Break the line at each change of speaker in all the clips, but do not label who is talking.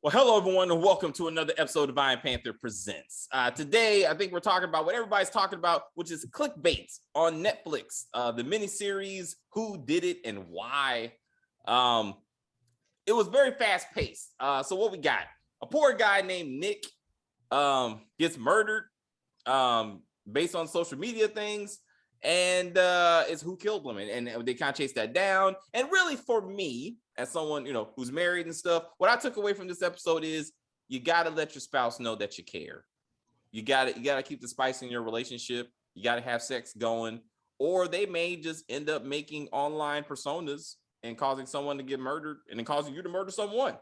Well, hello, everyone, and welcome to another episode of Divine Panther Presents. Today, I think we're talking about what everybody's talking about, which is ClickBait on Netflix, the miniseries, Who Did It and Why. It was very fast-paced. So what we got? A poor guy named Nick gets murdered based on social media things, and it's who killed him, and they kind of chase that down. And really, for me, as someone, who's married and stuff, what I took away from this episode is you got to let your spouse know that you care. You got to keep the spice in your relationship. You got to have sex going, or they may just end up making online personas and causing someone to get murdered and then causing you to murder someone.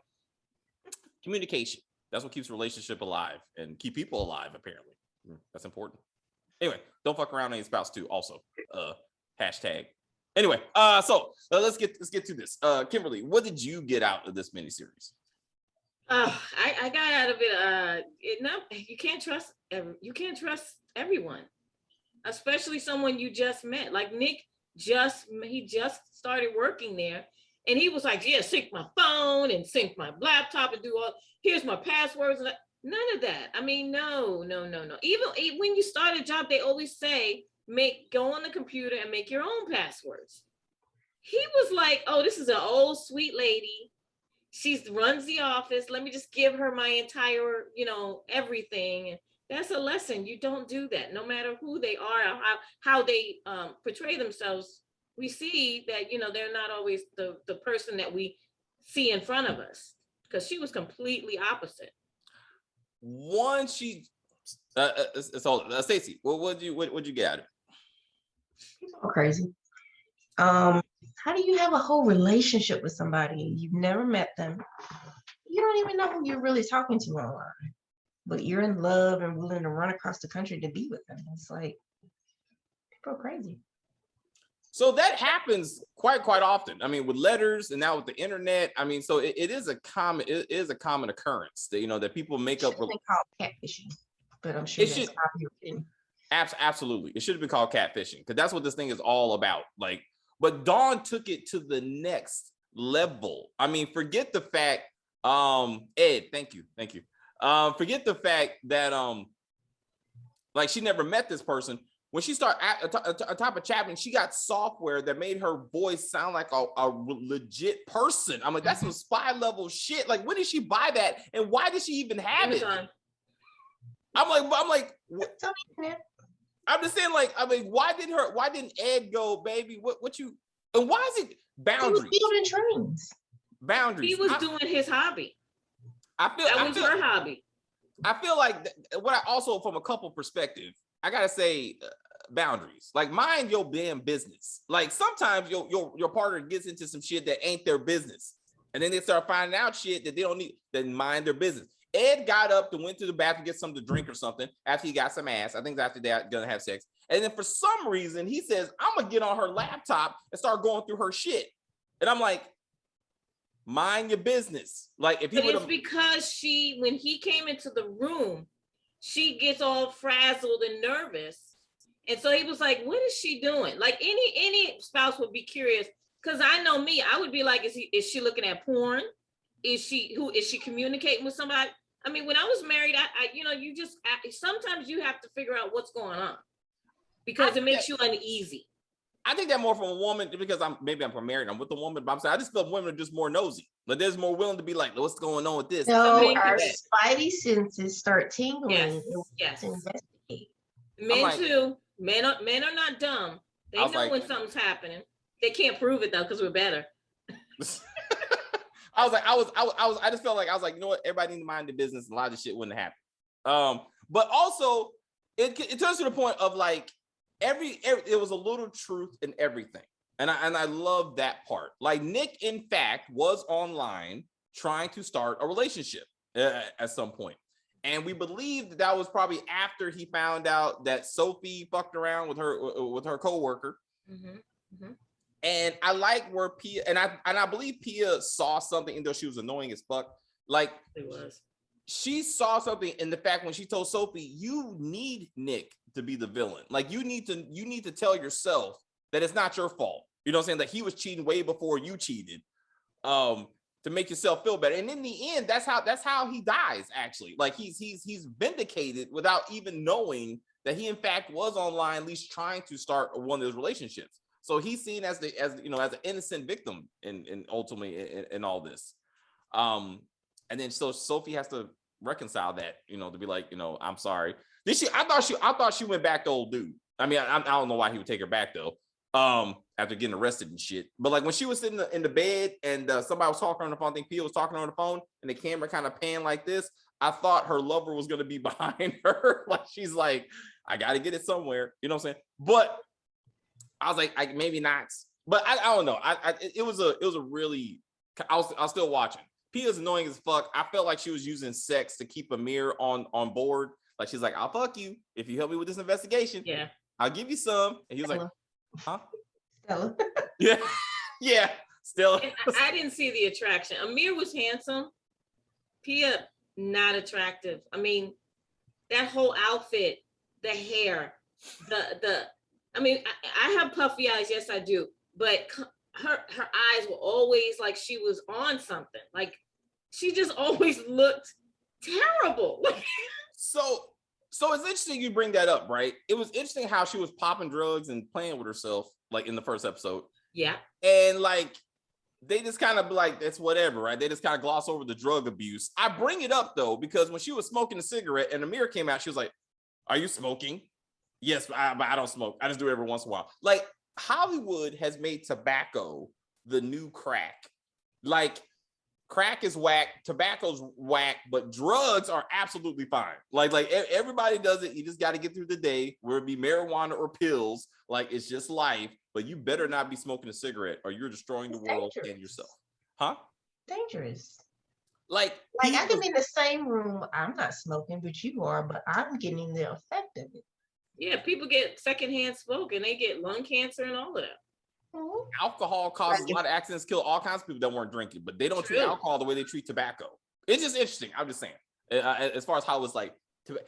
Communication. That's what keeps a relationship alive and keep people alive, apparently. That's important. Anyway, don't fuck around on your spouse too. Also, hashtag. Anyway, so let's get to this. Kimberly, what did you get out of this miniseries?
I got out of it. You can't trust everyone, especially someone you just met. Like Nick, he just started working there, and he was like, "Yeah, sync my phone and sync my laptop and do all. Here's my passwords." And none of that. I mean, no. Even when you start a job, they always say, go on the computer and make your own passwords. He was like, oh, this is an old sweet lady. She runs the office. Let me just give her my entire, everything. That's a lesson. You don't do that. No matter who they are or how they portray themselves, we see that, they're not always the person that we see in front of us, because she was completely opposite.
Stacey, what'd you get out of it?
So crazy. How do you have a whole relationship with somebody and you've never met them? You don't even know who you're really talking to online, but you're in love and willing to run across the country to be with them. It's like, people are crazy.
So that happens quite often. I mean, with letters and now with the internet. I mean, so it is a common occurrence that that people make up.
It's called catfishing, but I'm sure that's copywritten.
Absolutely, it should have been called catfishing, because that's what this thing is all about. Like, but Dawn took it to the next level. I mean, forget the fact, Ed, thank you. Forget the fact that like she never met this person. When she started atop of chatting, she got software that made her voice sound like a legit person. I'm like, that's some spy level shit. Like, when did she buy that, and why did she even have it? I'm like, what? I'm just saying, like, I mean, why didn't Ed go, baby? What you? And why is it boundaries?
He was building trains.
Boundaries.
He was doing his hobby. Her hobby.
I feel like what I also, from a couple perspective, I gotta say, boundaries. Like, mind your damn business. Like, sometimes your partner gets into some shit that ain't their business, and then they start finding out shit that they don't need. Then mind their business. Ed got up and went to the bathroom to get something to drink or something after he got some ass. I think after they're gonna have sex. And then for some reason, he says, I'm gonna get on her laptop and start going through her shit. And I'm like, mind your business. Like, if
it's because when he came into the room, she gets all frazzled and nervous. And so he was like, what is she doing? Like, any spouse would be curious, because I know me, I would be like, is she looking at porn? Is she communicating with somebody? I mean, when I was married, you just, sometimes you have to figure out what's going on, because it makes you uneasy.
I think that more from a woman, because I'm married, I'm with a woman, but I'm saying I just feel women are just more nosy. Like, they're more willing to be like, what's going on with this?
So our spidey senses start tingling.
Yes.
To investigate.
Men too. Men are not dumb. They know when something's happening. They can't prove it though, because we're better.
I just felt like, I was like, you know what? Everybody needs to mind their business, and a lot of this shit wouldn't happen. But also, it turns to the point of like, it was a little truth in everything. And I love that part. Like, Nick, in fact, was online trying to start a relationship at some point. And we believe that was probably after he found out that Sophie fucked around with her coworker. And I like where Pia, and I believe Pia saw something, even though she was annoying as fuck. Like,
it was.
She saw something in the fact when she told Sophie, you need Nick to be the villain. Like, you need to tell yourself that it's not your fault. You know what I'm saying? That he was cheating way before you cheated. to make yourself feel better. And in the end, that's how he dies, actually. Like he's vindicated without even knowing that he in fact was online, at least trying to start one of those relationships. So he's seen as an innocent victim in ultimately in all this. And then so Sophie has to reconcile that, to be like, I'm sorry. I thought she went back to old dude. I mean, I don't know why he would take her back though. After getting arrested and shit. But like when she was sitting in the bed and somebody was talking on the phone, I think Pia was talking on the phone, and the camera kind of panned like this, I thought her lover was going to be behind her. Like she's like, I got to get it somewhere. You know what I'm saying? But I was like, maybe not. But I don't know. It was a really, I was still watching. Pia's annoying as fuck. I felt like she was using sex to keep Amir on board. Like she's like, I'll fuck you if you help me with this investigation.
Yeah.
I'll give you some. And he was like, huh?
Stella.
Yeah. Yeah. Still.
I didn't see the attraction. Amir was handsome. Pia, not attractive. I mean, that whole outfit, the hair, I mean, I have puffy eyes. Yes, I do. But her eyes were always like she was on something. Like she just always looked terrible.
So it's interesting you bring that up, right? It was interesting how she was popping drugs and playing with herself, like in the first episode.
Yeah.
And like, they just kind of like, that's whatever, right? They just kind of gloss over the drug abuse. I bring it up though, because when she was smoking a cigarette and Amir came out, she was like, are you smoking? Yes, but I don't smoke. I just do it every once in a while. Like Hollywood has made tobacco the new crack. Like, crack is whack, tobacco's whack, but drugs are absolutely fine. Like everybody does it. You just got to get through the day, where it be marijuana or pills. Like it's just life. But you better not be smoking a cigarette, or you're destroying the world and yourself. Huh?
Dangerous.
Like
I can be in the same room. I'm not smoking, but you are. But I'm getting the effect of it.
Yeah, people get secondhand smoke and they get lung cancer and all of that.
Alcohol causes a lot of accidents, kill all kinds of people that weren't drinking, but they don't treat alcohol the way they treat tobacco. It's just interesting. I'm just saying, as far as how it's like,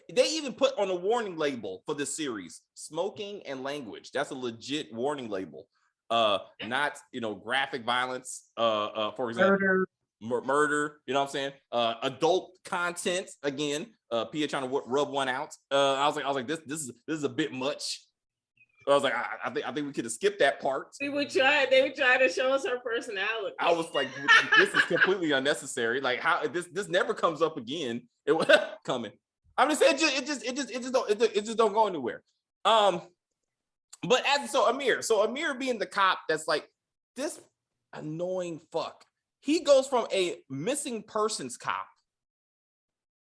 they even put on a warning label for this series, smoking and language. That's a legit warning label. Not, graphic violence, for example, murder, you know what I'm saying? Adult content, again, Pia trying to rub one out. I was like, this is a bit much. I was like, I think we could have skipped that part.
They would try to show us her personality.
I was like, this is completely unnecessary. Like, how this never comes up again. It was coming. I'm just saying, it just don't go anywhere. But Amir being the cop that's like this annoying fuck. He goes from a missing persons cop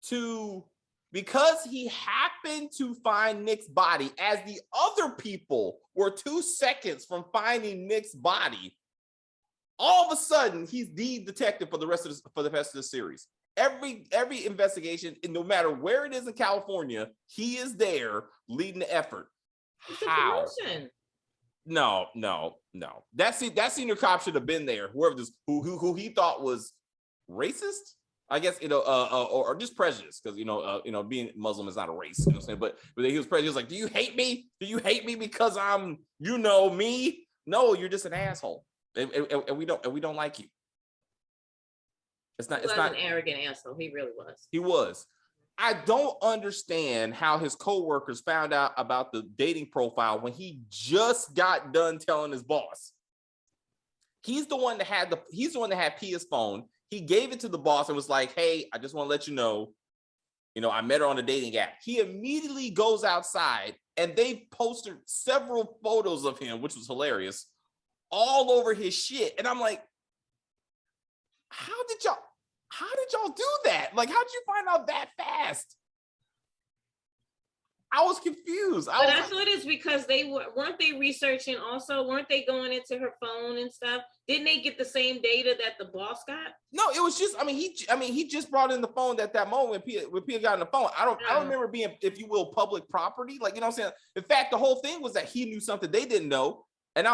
to, because he happened to find Nick's body, as the other people were 2 seconds from finding Nick's body, all of a sudden he's the detective for the rest of the series. Every investigation, and no matter where it is in California, he is there leading the effort.
It's
How?
a promotion.
No. That senior cop should have been there. Who he thought was racist, I guess, or just prejudice, because being Muslim is not a race, you know what I'm saying? But he was prejudiced. He was like, do you hate me? Do you hate me because I'm, me? No, you're just an asshole, and we don't like you. It's not
an arrogant asshole. He really was.
He was. I don't understand how his coworkers found out about the dating profile when he just got done telling his boss. He's the one that had Pia's phone. He gave it to the boss and was like, hey, I just want to let you know, I met her on a dating app. He immediately goes outside, and they posted several photos of him, which was hilarious, all over his shit. And I'm like, how did y'all do that? Like, how did you find out that fast? I was confused.
But I thought it's because weren't they researching also? Weren't they going into her phone and stuff? Didn't they get the same data that the boss got?
No, it was just, he just brought in the phone at that moment when Pia got on the phone. I don't remember being, if you will, public property. Like, you know what I'm saying? In fact, the whole thing was that he knew something they didn't know. And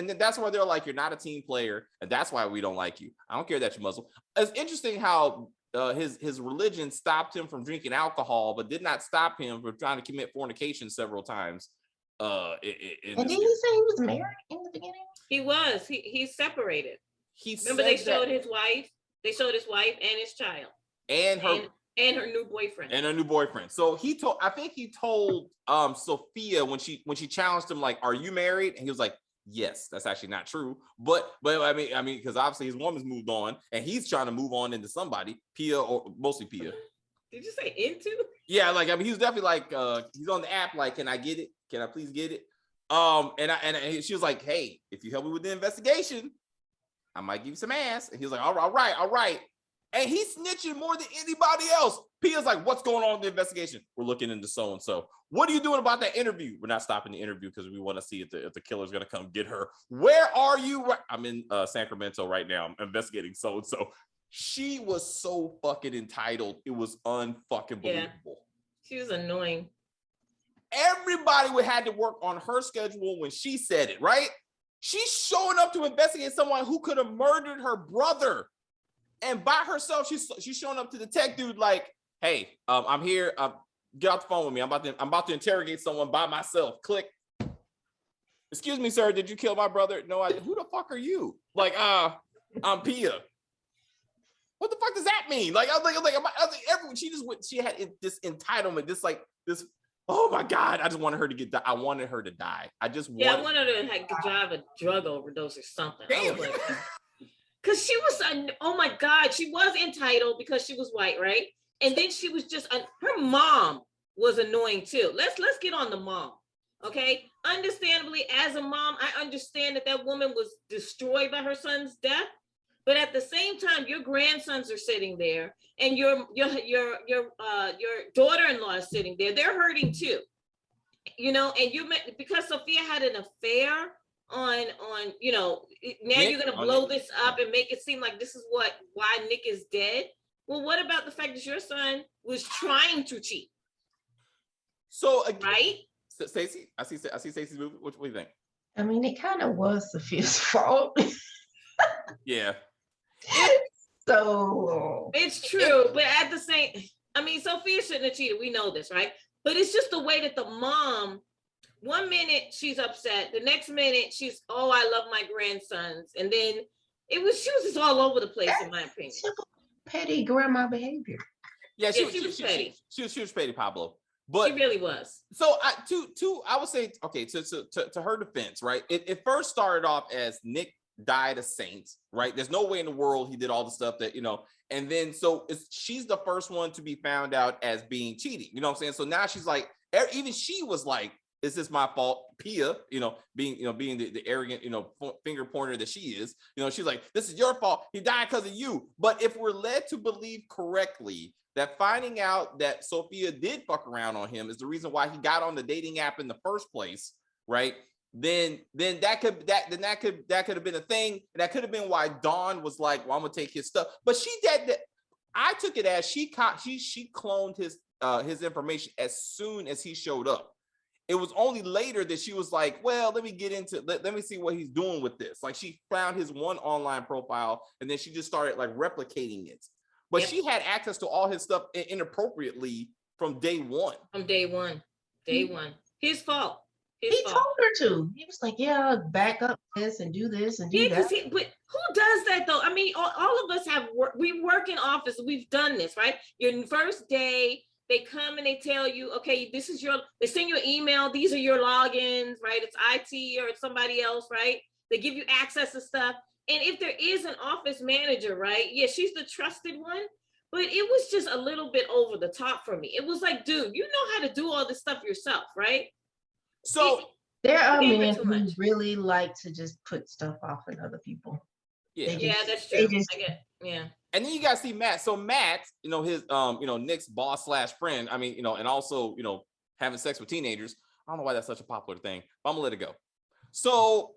then that's why they're like, you're not a team player, and that's why we don't like you. I don't care that you're Muslim. It's interesting how his religion stopped him from drinking alcohol, but did not stop him from trying to commit fornication several times.
And didn't he say he was married in the beginning?
He was. He's separated. Remember they showed his wife? They showed his wife and his child.
And
her new boyfriend.
And her new boyfriend. So I think he told Sophia when she challenged him, like, are you married? And he was like, yes. That's actually not true. But I mean, because obviously his woman's moved on and he's trying to move on into somebody, Pia, or mostly Pia.
Did you say into?
Yeah, like, I mean, he's definitely like, he's on the app, like, can I get it? Can I please get it? And she was like, hey, if you help me with the investigation, I might give you some ass. And he was like, all right. And he's snitching more than anybody else. Pia's like, what's going on in the investigation? We're looking into so-and-so. What are you doing about that interview? We're not stopping the interview because we want to see if the killer's going to come get her. Where are you? I'm in Sacramento right now. I'm investigating so-and-so. She was so fucking entitled. It was unfucking believable.
Yeah. She was annoying.
Everybody would had to work on her schedule when she said it, right? She's showing up to investigate someone who could have murdered her brother. And by herself, she's showing up to the tech dude like, hey, I'm here. Get off the phone with me. I'm about to interrogate someone by myself. Click. Excuse me, sir. Did you kill my brother? No, I. Who the fuck are you? Like, I'm Pia. What the fuck does that mean? Like, I was like, everyone. She had this entitlement. This. Oh my God! I just wanted her to get. I wanted her to die. I wanted her
to drive a drug overdose or something.
Damn.
Because she was, oh my God, she was entitled because she was white, right? And then she was just, her mom was annoying too. Let's get on the mom, okay? Understandably, as a mom, I understand that woman was destroyed by her son's death, but at the same time, your grandsons are sitting there, and your daughter-in-law is sitting there. They're hurting too, and because Sophia had an affair on now Nick, you're gonna blow this up and make it seem like this is why Nick is dead. Well, what about the fact that your son was trying to cheat?
So
right,
Stacey, I see Stacey's movie. What do you think?
I mean, it kind of was Sophia's fault.
Yeah.
So
it's true, but at the same, I mean, Sophia shouldn't have cheated. We know this, right? But it's just the way that the mom. 1 minute she's upset, the next minute she's, oh, I love my grandsons, and then she was just all over the place. In my opinion,
simple petty grandma behavior.
Yeah, she was petty. She was petty, Pablo. But
she really was.
So I would say, okay, to her defense, right? It first started off as Nick died a saint, right? There's no way in the world he did all the stuff that, and then so she's the first one to be found out as being cheating. You know what I'm saying? So now she's like, even she was like, is this my fault? Pia, being the arrogant, finger pointer that she is, she's like, this is your fault. He died because of you. But if we're led to believe correctly that finding out that Sophia did fuck around on him is the reason why he got on the dating app in the first place, right? Then that could have been a thing, and that could have been why Dawn was like, well, I'm gonna take his stuff. But she did that. I took it as she cloned his information as soon as he showed up. It was only later that she was like, well, let me see what he's doing with this. Like, she found his one online profile and then she just started like replicating it. But she had access to all his stuff inappropriately from day one.
Day one. His fault.
He told her to. He was like, yeah, back up this and do this and do that.
But who does that though? I mean, all of us we work in office. We've done this, right? Your first day, they come and they tell you, okay, they send you an email. These are your logins, right? It's IT or it's somebody else, right? They give you access to stuff. And if there is an office manager, right? Yeah, she's the trusted one, but it was just a little bit over the top for me. It was like, dude, you know how to do all this stuff yourself, right?
So
there are men who really like to just put stuff off on other people.
Yeah, that's true. Yeah.
And then you guys see Matt. So Matt, his Nick's boss / friend. I mean, and also, having sex with teenagers. I don't know why that's such a popular thing, but I'm gonna let it go. So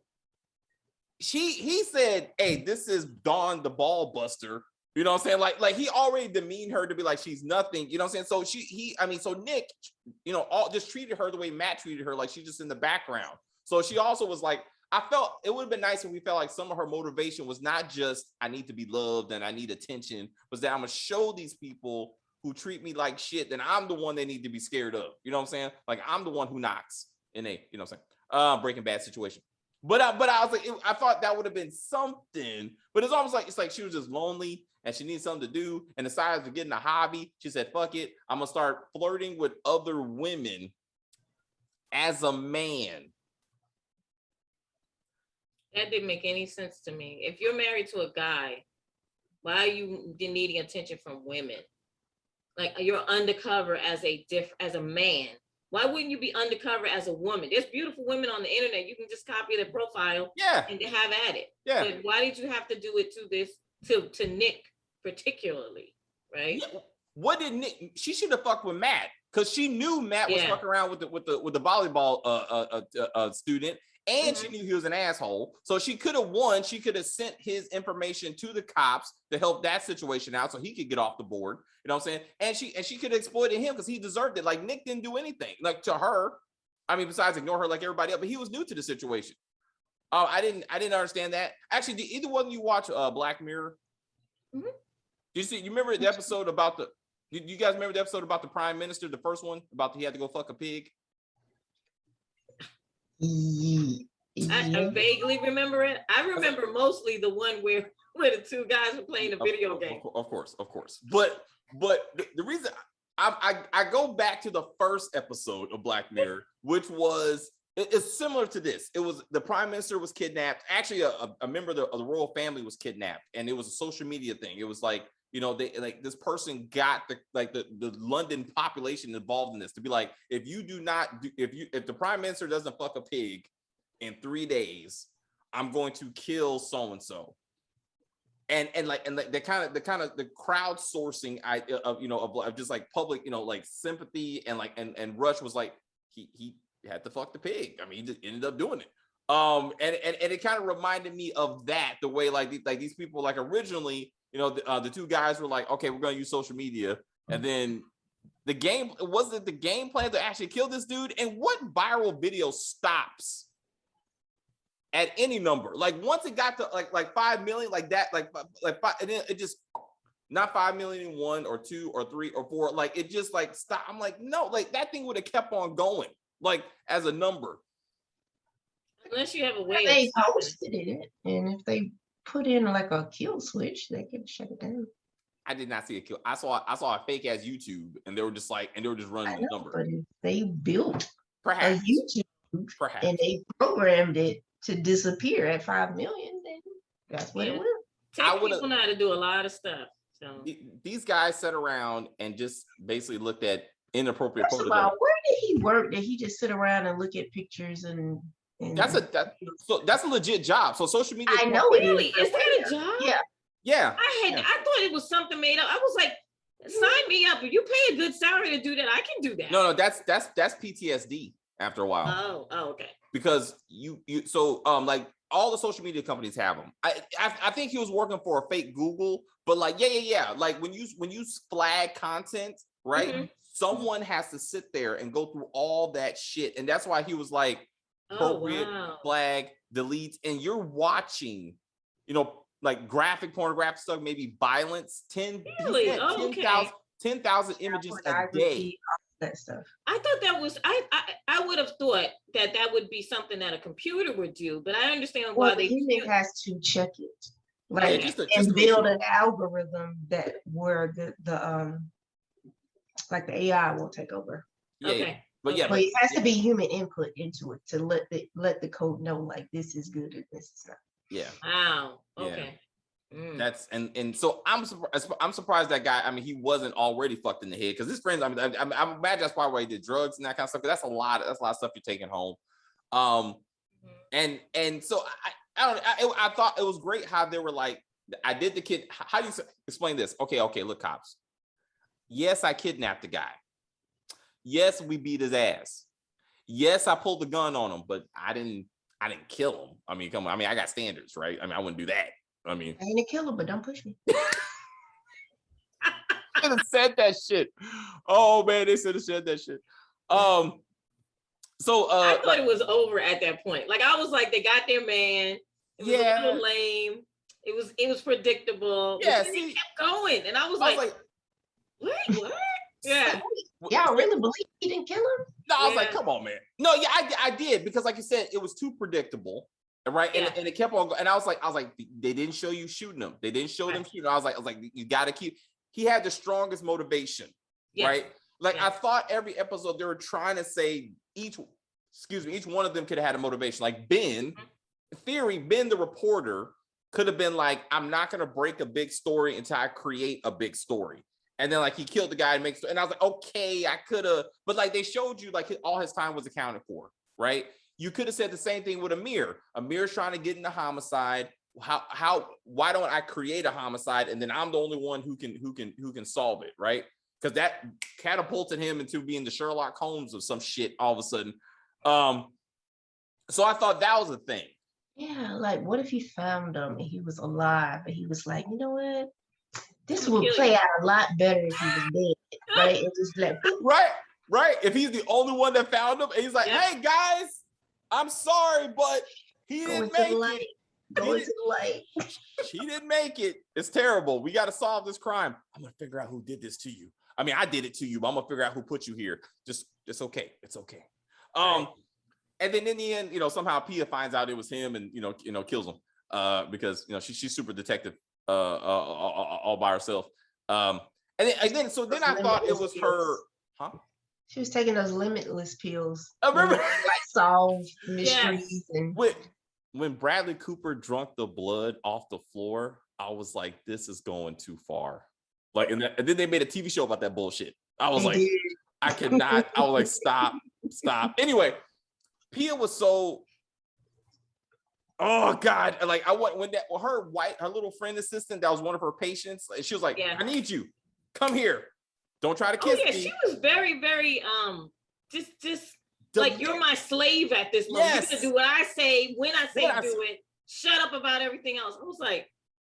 he said, hey, this is Dawn the ball buster. You know what I'm saying? Like he already demeaned her to be like she's nothing. You know what I'm saying? So Nick, just treated her the way Matt treated her, like she's just in the background. So she also was like, I felt it would have been nice if we felt like some of her motivation was not just I need to be loved and I need attention, was that I'm gonna show these people who treat me like shit, then I'm the one they need to be scared of. You know what I'm saying? Like I'm the one who knocks in a, you know what I'm saying, Breaking Bad situation. But I was like, I thought that would have been something, but it's almost like she was just lonely and she needs something to do and decides to get in a hobby. She said, fuck it, I'm gonna start flirting with other women as a man.
That didn't make any sense to me. If you're married to a guy, why are you needing attention from women? Like, you're undercover as a man. Why wouldn't you be undercover as a woman? There's beautiful women on the internet. You can just copy their profile and have at it.
Yeah.
But why did you have to do it to Nick particularly, right?
Yeah. What did Nick? She should have fucked with Matt because she knew Matt was fucking around with the volleyball student, and she knew he was an asshole. So she could have won. She could have sent his information to the cops to help that situation out, so he could get off the board. You know what I'm saying? And she could have exploited him because he deserved it. Like, Nick didn't do anything like to her. I mean, besides ignore her like everybody else, but he was new to the situation. I didn't understand that. Actually, did either one of you watch Black Mirror?
Mm-hmm.
You remember the episode about the? You guys remember the episode about the prime minister, the first one about he had to go fuck a pig?
I vaguely remember it. I remember mostly the one where the two guys were playing a video game.
Of course. But the reason I go back to the first episode of Black Mirror, which was it's similar to this. It was the prime minister was kidnapped. Actually, a member of the royal family was kidnapped, and it was a social media thing. It was like, you know, they like this person got the London population involved in this to be like, if the prime minister doesn't fuck a pig in 3 days, I'm going to kill so and so. And the kind of the crowdsourcing of just like public, you know, like sympathy and Rush was like he had to fuck the pig. I mean, he just ended up doing it. And it kind of reminded me of that, the way like these people, like originally, you know, the two guys were like, okay, we're gonna use social media, and then the game plan to actually kill this dude. And what viral video stops at any number? Like once it got to like 5 million, like that, like 5, and then it just not 5 million in 1 or 2 or 3 or 4, like it just like stop. I'm like, no, like that thing would have kept on going, like as a number.
Unless you have a way.
They posted it, and if they put in like a kill switch, they can shut it down.
I did not see a kill. I saw a fake ass YouTube, and they were just running the number.
But if they built
perhaps
a YouTube and they programmed it to disappear at 5 million, then that's what it will.
People know how to do a lot of stuff. So
these guys sat around and just basically looked at inappropriate
photos.
Where
did he work? Did he just sit around and look at pictures and
that's a legit job. So social media.
I know it
really is that a job?
Yeah.
I thought it was something made up. I was like, sign me up. If you pay a good salary to do that, I can do that.
No, that's PTSD after a while.
Oh, okay.
Because like all the social media companies have them. I think he was working for a fake Google, but like yeah. Like when you flag content, right? Mm-hmm. Someone has to sit there and go through all that shit, and that's why he was like, appropriate, flag, delete, and you're watching, you know, like graphic pornographic stuff, maybe violence, 10,000 images a day.
That stuff.
I thought that was I would have thought that would be something that a computer would do, but I understand why the
human has to check it, like and build an algorithm that where the like the AI will take over.
Okay.
But
it has to be human input into it to let the code know like this is good and this is not.
Yeah.
Wow. Okay.
Yeah. That's and so I'm surprised that guy. I mean, he wasn't already fucked in the head because his friends. I imagine that's probably why he did drugs and that kind of stuff. Because that's a lot of stuff you're taking home. And so I thought it was great how they were like, I did the kid. How do you explain this? Okay, look, cops. Yes, I kidnapped the guy. Yes, we beat his ass. Yes, I pulled the gun on him, but I didn't kill him. I mean, come on. I mean, I got standards, right? I mean, I wouldn't do that. I mean,
I ain't a killer, but don't push me.
Should have said that shit. Oh man, they should have said that shit. So
I thought it was over at that point. Like I was like, they got their man. It was a little lame. It was predictable.
Yeah,
but then it kept going, and I was like, wait, what? Yeah.
Y'all really believe he didn't kill him?
No, I was like, come on, man. No, yeah, I did because, like you said, it was too predictable. right?
Yeah.
And it kept on going. And I was like, they didn't show you shooting them. They didn't show them shooting. I was like, you got to keep. He had the strongest motivation, right? Like I thought every episode they were trying to say each one of them could have had a motivation. Like Ben, in theory, Ben the reporter could have been like, I'm not going to break a big story until I create a big story. And then like he killed the guy and makes, and I was like, okay, I could have, but like they showed you like all his time was accounted for, right? You could have said the same thing with Amir. Amir's trying to get into homicide. Why don't I create a homicide and then I'm the only one who can solve it, right? Because that catapulted him into being the Sherlock Holmes of some shit all of a sudden. So I thought that was a thing.
Yeah, like what if he found him and he was alive and he was like, you know what? This would play out a lot better if he was dead, right? And just like,
right. If he's the only one that found him, and he's like, hey guys, I'm sorry, but he didn't make it.
Go into the light.
She didn't make it. It's terrible. We got to solve this crime. I'm gonna figure out who did this to you. I mean, I did it to you, but I'm gonna figure out who put you here. It's okay. It's okay. And then in the end, somehow Pia finds out it was him, and kills him because she's super detective all by herself. And then I thought it was her. Huh?
She was taking those limitless pills.
I remember,
like solve mysteries and.
When Bradley Cooper drunk the blood off the floor, I was like, this is going too far. Like, and then they made a TV show about that bullshit. I was like, I cannot. I was like, stop. Anyway, Pia was so, oh God. Like her little friend assistant, that was one of her patients. She was like, I need you. Come here. Don't try to kiss me.
She was very, very, just like, you're my slave at this moment. You're gonna do what I say when I say do it. Shut up about everything else. I was like,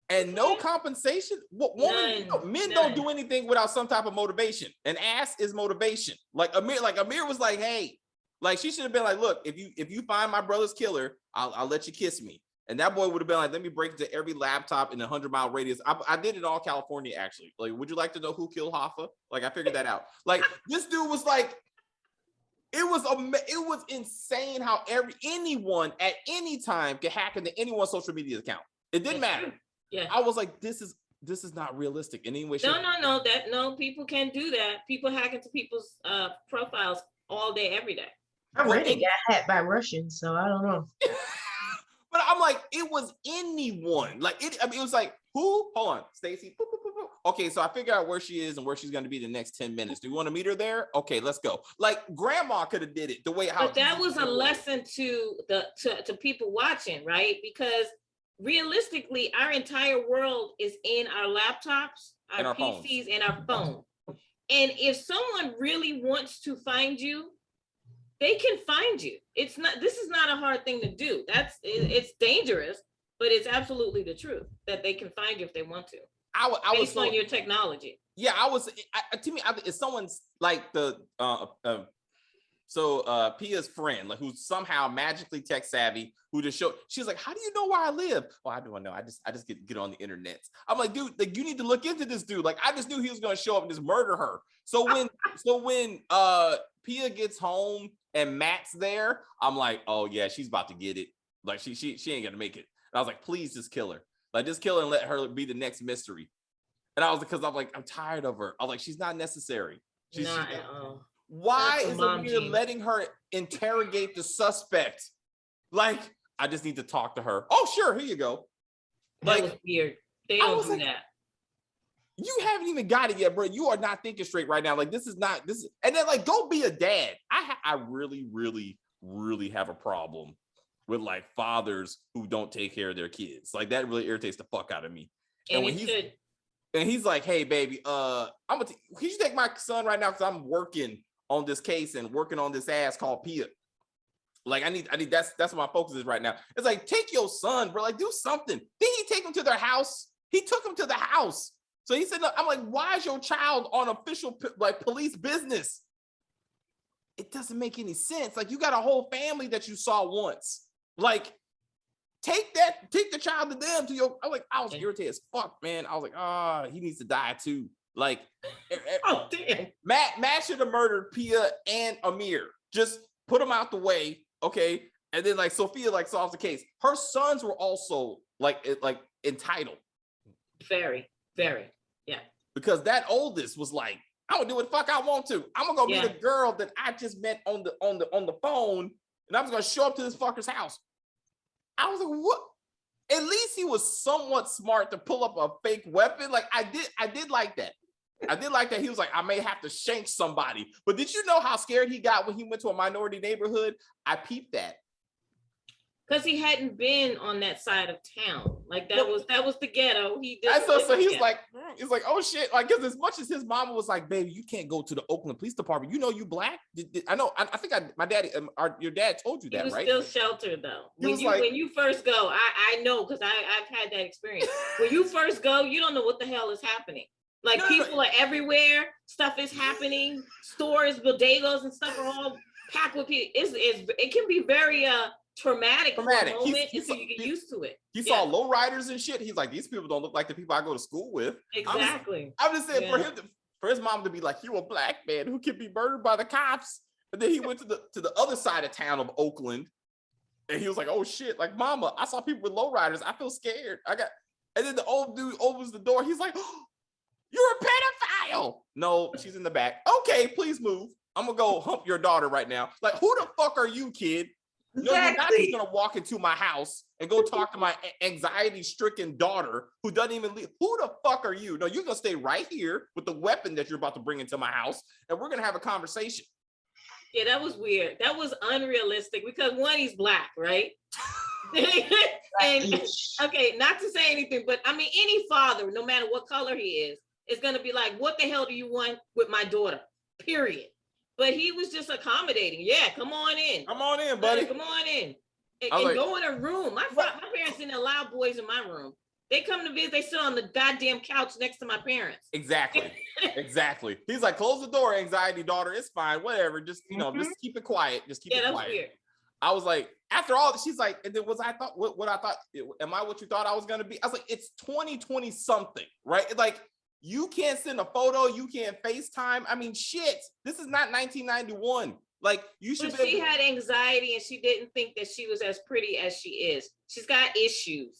and no compensation. Men don't do anything without some type of motivation. An ass is motivation. Like Amir was like, hey, like she should have been like, look, if you find my brother's killer, I'll let you kiss me. And that boy would have been like, let me break into every laptop in a 100-mile radius. I did it all California, actually. Like, would you like to know who killed Hoffa? Like, I figured that out. Like, this dude was like, it was insane how anyone at any time could hack into anyone's social media account. It didn't matter.
Yeah.
I was like, this is not realistic in any way.
No, people can't do that. People hack into people's profiles all day, every day.
I already got hacked by Russians, so I don't know.
But I'm like, it was anyone. Like it was like, who? Hold on, Stacy. Okay, so I figured out where she is and where she's going to be the next 10 minutes. Do you want to meet her there? Okay, let's go. Like grandma could have did it the way how.
But that was a lesson to people watching, right? Because realistically, our entire world is in our laptops, our PCs, and our phone. And if someone really wants to find you, they can find you. This is not a hard thing to do. It's dangerous, but it's absolutely the truth that they can find you if they want to. Based on your technology.
Yeah, to me, it's someone's like Pia's friend, like who's somehow magically tech savvy, who just showed. She's like, how do you know where I live? Well, I don't know. I just get on the internet. I'm like, dude, like you need to look into this dude. Like I just knew he was gonna show up and just murder her. So when Pia gets home and Matt's there, I'm like, oh yeah, she's about to get it. Like she ain't gonna make it. And I was like, please just kill her. Like just kill her and let her be the next mystery. And I was because I'm like, I'm tired of her. I'm like, she's not necessary. Why is Amir letting her interrogate the suspect? Like, I just need to talk to her. Oh, sure, here you go.
That was weird. They don't do that.
You haven't even got it yet, bro. You are not thinking straight right now. Like, this is. And then, like, go be a dad. I really, really, really have a problem with like fathers who don't take care of their kids. Like that really irritates the fuck out of me. And when he's like, hey baby, can you take my son right now? Cause I'm working on this case and working on this ass called Pia. Like I need that's what my focus is right now. It's like, take your son, bro. Like do something. Did he take him to their house? He took him to the house. So he said, no. I'm like, why is your child on official like police business? It doesn't make any sense. Like you got a whole family that you saw once. Like, take the child to them to your. I was irritated as fuck, man. I was like, he needs to die too. Like,
oh damn,
Matt should have murdered Pia and Amir. Just put them out the way, okay? And then like Sophia like solves the case. Her sons were also like entitled.
Very, very, yeah.
Because that oldest was like, I'm gonna do what the fuck I want to. I'm gonna go meet a girl that I just met on the phone, and I'm just gonna show up to this fucker's house. I was like, what? At least he was somewhat smart to pull up a fake weapon. Like I did like that. I did like that. He was like, I may have to shank somebody. But did you know how scared he got when he went to a minority neighborhood? I peeped that.
Because he hadn't been on that side of town. Like that was the ghetto.
So he's like, oh shit. Like, because as much as his mama was like, baby, you can't go to the Oakland Police Department. You know you black. I know. I think my daddy, your dad told you that, right?
He was still sheltered though. When you first go, I know because I've had that experience. When you first go, you don't know what the hell is happening. Like people are everywhere. Stuff is happening. Stores, bodegas, and stuff are all packed with people. It can be very traumatic for a moment until you get used to it.
He saw lowriders and shit. He's like, these people don't look like the people I go to school with.
Exactly.
I'm just saying for his mom to be like, you're a black man who can be murdered by the cops. And then he went to the other side of town of Oakland, and he was like, oh shit, like mama, I saw people with lowriders. I feel scared. And then the old dude opens the door. He's like, oh, you're a pedophile. No, she's in the back. Okay, please move. I'm gonna go hump your daughter right now. Like, who the fuck are you, kid? No, you're not just gonna walk into my house and go talk to my anxiety-stricken daughter who doesn't even leave. Who the fuck are you? No, you're gonna stay right here with the weapon that you're about to bring into my house, and we're gonna have a conversation.
Yeah, that was weird. That was unrealistic because one, he's black, right? And okay, not to say anything, but I mean, any father, no matter what color he is gonna be like, what the hell do you want with my daughter? Period. But he was just accommodating. Yeah, come on in.
Come on in, buddy.
Come on in. And go in a room. My parents didn't allow boys in my room. They come to visit, they sit on the goddamn couch next to my parents.
Exactly. Exactly. He's like, close the door, anxiety daughter. It's fine. Whatever. Just, just keep it quiet. Just keep it quiet. Yeah, that was weird. I was like, after all, she's like, and then what I thought, am I what you thought I was going to be? I was like, it's 2020 something, right? Like, you can't send a photo. You can't FaceTime. I mean, shit, this is not 1991. Like, you should.
But she had anxiety and she didn't think that she was as pretty as she is. She's got issues.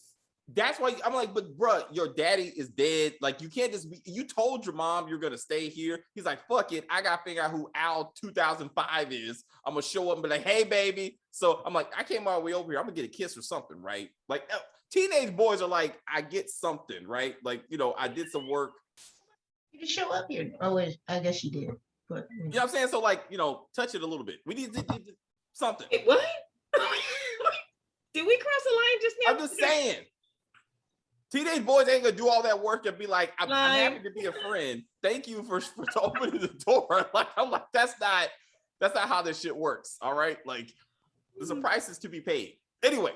That's why I'm like, but bruh, your daddy is dead. Like, you can't just be, you told your mom you're going to stay here. He's like, fuck it. I got to figure out who Al 2005 is. I'm going to show up and be like, hey, baby. So I'm like, I came all the way over here. I'm going to get a kiss or something, right? Like, teenage boys are like, I get something, right? Like, I did some work.
You just show up here. Oh, I guess you did. But
you know what I'm saying? So like, touch it a little bit. We need something.
Wait, what? Did we cross the line just now?
I'm just saying. Teenage boys ain't gonna do all that work and be like, I'm happy to be a friend. Thank you for opening the door. Like, I'm like, that's not how this shit works. All right. Like, there's a prices to be paid. Anyway,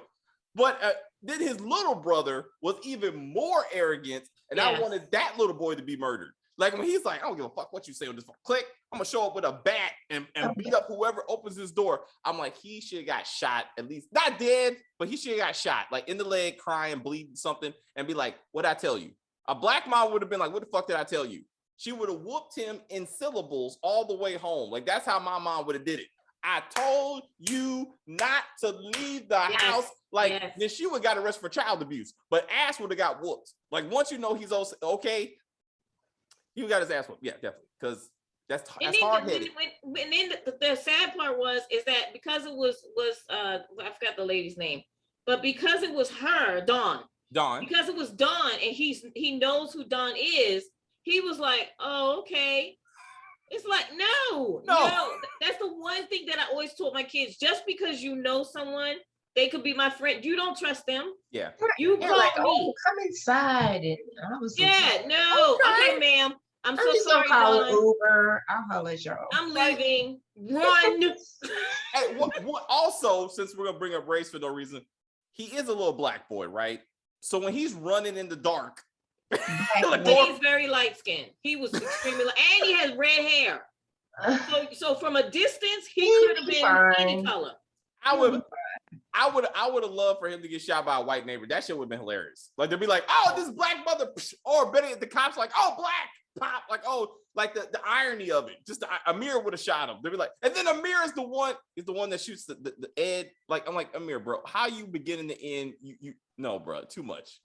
but then his little brother was even more arrogant, and I wanted that little boy to be murdered. Like, when he's like, I don't give a fuck what you say on this phone. Click, I'm gonna show up with a bat and beat up whoever opens this door. I'm like, he should have got shot, at least not dead, but he should have got shot, like in the leg, crying, bleeding something, and be like, what'd I tell you? A black mom would have been like, what the fuck did I tell you? She would have whooped him in syllables all the way home. Like, that's how my mom would have did it. I told you not to leave the house. Like, then she would have got arrested for child abuse, but Ash would have got whooped. Like, once you know he's okay, he got his ass whooped. Yeah, definitely, because that's hard-headed.
And then the sad part is that because it was I forgot the lady's name, but because it was her, Dawn, because it was Dawn, and he knows who Dawn is, he was like, oh, okay. It's like, no. That's the one thing that I always told my kids. Just because you know someone, they could be my friend. You don't trust them.
Yeah.
You call
like,
me.
Oh, come inside. And I was
okay, ma'am. I'm so sorry,
call
Dawn.
Uber. I'll holler at y'all.
I'm leaving. Run.
Hey, what also, since we're gonna bring up race for no reason, he is a little black boy, right? So when he's running in the dark,
he's very light skinned. He was extremely light, and he has red hair. So from a distance, he could have been any color.
I would have loved for him to get shot by a white neighbor. That shit would have been hilarious. Like they'd be like, oh, this black mother, or better, the cops like, oh, black, pop, like, oh, like the irony of it. Just Amir would have shot him. They'd be like, and then Amir is the one that shoots the Ed. Like, I'm like, Amir, bro, how you beginning to end? You no, bro, too much.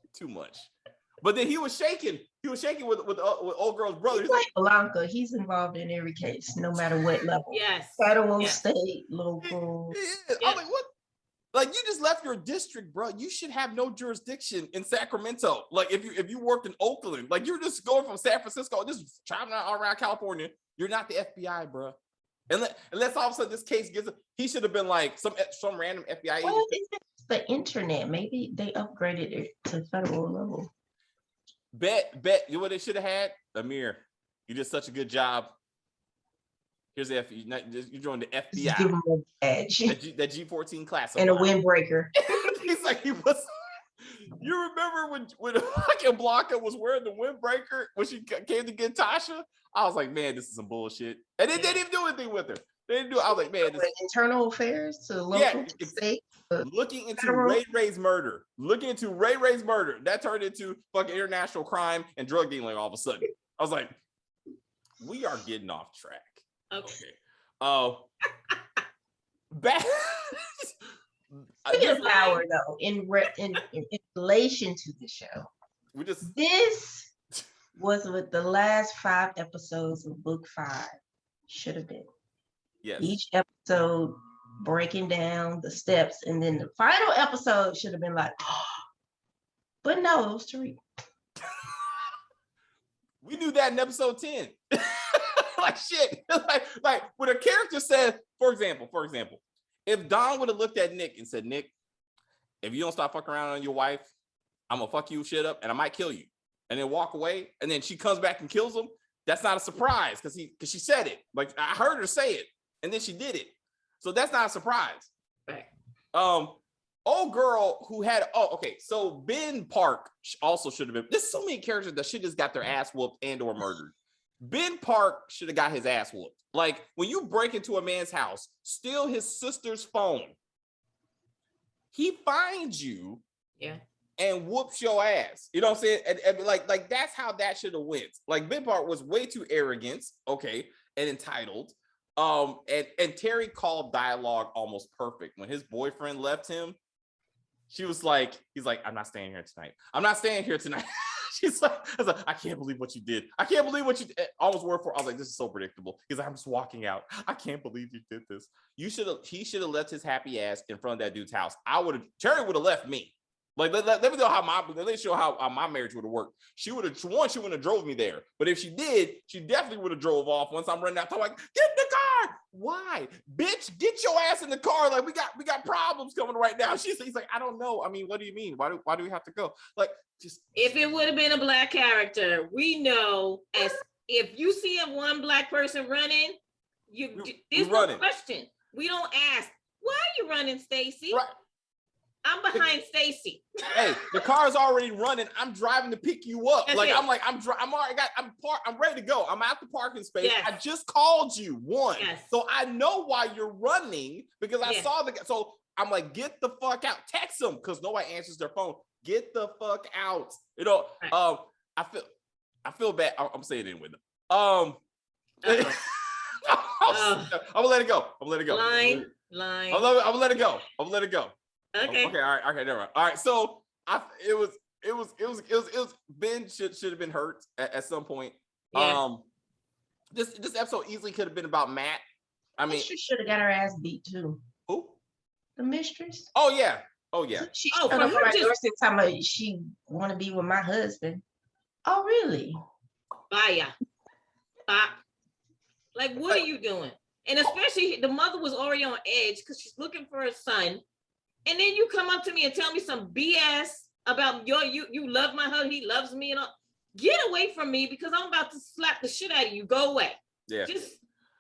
But then he was shaking with old girl's brother.
He's like Blanca. He's involved in every case, no matter what level.
Yes.
Federal, state, local.
Yeah. I'm like, what? Like, you just left your district, bro. You should have no jurisdiction in Sacramento. Like, if you worked in Oakland, like you're just going from San Francisco, just traveling all around California. You're not the FBI, bro. Unless all of a sudden this case gets, he should have been like some random FBI
Well,
agent.
it's the internet. Maybe they upgraded it to federal level.
Bet, you know what they should have had? Amir, you did such a good job. Here's the you joined the FBI.
Just give him a badge.
That G14 class.
And a windbreaker.
He's like, he was. You remember when fucking Blanca was wearing the windbreaker when she came to get Tasha? I was like, man, this is some bullshit. And they didn't even do anything with her. They didn't do it. I was like, man, this
internal affairs to local state.
Looking into Ray Ray's murder. That turned into fucking international crime and drug dealing all of a sudden. I was like, we are getting off track.
Okay.
Oh. Back.
Speaking of power, though, in relation to the show, this was what the last 5 episodes of book 5 should have been.
Yes.
Each episode breaking down the steps, and then the final episode should have been like, but no, it was Tariq.
We knew that in episode 10. Like shit. like when a character said, for example, if Don would have looked at Nick and said, Nick, if you don't stop fucking around on your wife, I'm gonna fuck you shit up and I might kill you. And then walk away, and then she comes back and kills him. That's not a surprise because she said it. Like I heard her say it, and then she did it. So that's not a surprise.
Right.
Old girl who had so Ben Park also should have been. There's so many characters that should just got their ass whooped and or murdered. Ben Park should have got his ass whooped. Like when you break into a man's house, steal his sister's phone, he finds you, and whoops your ass. You know what I'm saying? And like that's how that should have went. Like Ben Park was way too arrogant, and entitled. And Terry called dialogue almost perfect. When his boyfriend left him, he's like, I'm not staying here tonight. She's like, I can't believe what you did. I can't believe what you did. Almost word for. I was like, this is so predictable. He's like, I'm just walking out. I can't believe you did this. He should have left his happy ass in front of that dude's house. Terry would have left me. Like, let me know let me show how my marriage would have worked. She wouldn't have drove me there. But if she did, she definitely would have drove off once I'm running out. I'm like, get in the car. Why? Bitch, get your ass in the car. Like, we got problems coming right now. He's like, I don't know. I mean, what do you mean? Why do we have to go? Like, just
if it would have been a black character, we know as if you see one black person running, there's no question. We don't ask, why are you running, Stacy?
Right.
I'm behind Stacy.
Hey, the car's already running. I'm driving to pick you up.
That's
like
it.
I'm ready to go. I'm at the parking space.
Yes.
I just called you one.
Yes.
So I know why you're running because I saw the guy. So I'm like, get the fuck out. Text them because nobody answers their phone. Get the fuck out. You know,
right.
I feel bad. I'm saying it anyway. I'm gonna let it go.
Line.
I'm gonna let it go.
Okay.
Okay. All right. Never mind. All right. So it was Ben should have been hurt at some point.
Yeah.
This episode easily could have been about Matt. I mean,
she should have got her ass beat too.
Who?
The mistress.
Oh yeah.
She showed up on my doorstep talking about she want to be with my husband. Oh really?
Bye. Like, what are you doing? And especially the mother was already on edge because she's looking for her son. And then you come up to me and tell me some BS about you love my husband, he loves me and all. Get away from me because I'm about to slap the shit out of you. Go away.
Yeah.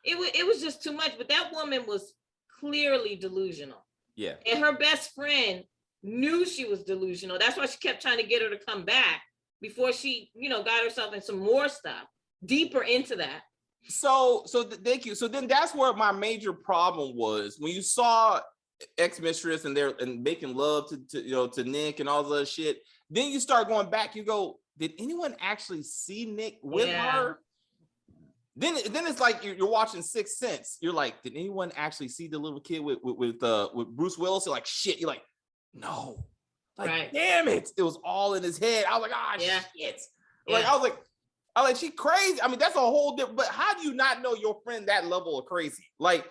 It was just too much. But that woman was clearly delusional.
Yeah.
And her best friend knew she was delusional. That's why she kept trying to get her to come back before she, got herself in some more stuff deeper into that.
So thank you. So then that's where my major problem was when you saw ex-mistress and they're making love to Nick and all the shit. Then you start going back, you go, did anyone actually see Nick with her? Then it's like you're watching Sixth Sense. You're like, did anyone actually see the little kid with Bruce Willis? You're like, shit. You're like, no. Like, damn it. It was all in his head. I was like, shit. Like, I was like, she crazy. I mean, that's a whole different, but how do you not know your friend that level of crazy? Like,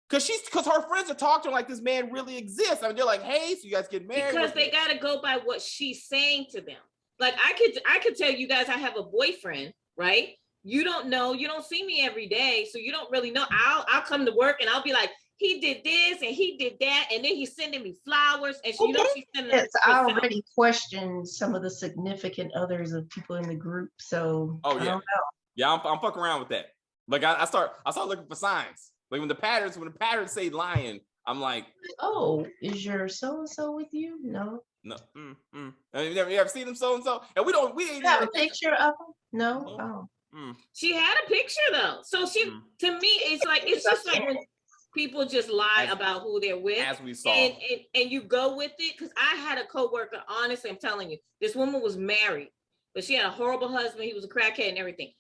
because her friends are talking to her like this man really exists. I mean, they're like, hey, so you guys get married.
Because they got to go by what she's saying to them. Like, I could tell you guys I have a boyfriend, right? You don't know, you don't see me every day, so you don't really know. I'll come to work and I'll be like, he did this and he did that, and then he's sending me flowers, and she's sending.
I already questioned some of the significant others of people in the group, so I don't know.
Yeah, I'm fucking around with that. Like I start looking for signs. Like when the patterns say lying, I'm like,
oh, is your so and so with you? No.
You ever seen him so and so? And we ain't
have a picture of him. No. Oh.
She had a picture though, so she to me it's just like when people just lie about who they're with,
as we saw,
and you go with it. Because I had a coworker, honestly, I'm telling you, this woman was married, but she had a horrible husband. He was a crackhead and everything.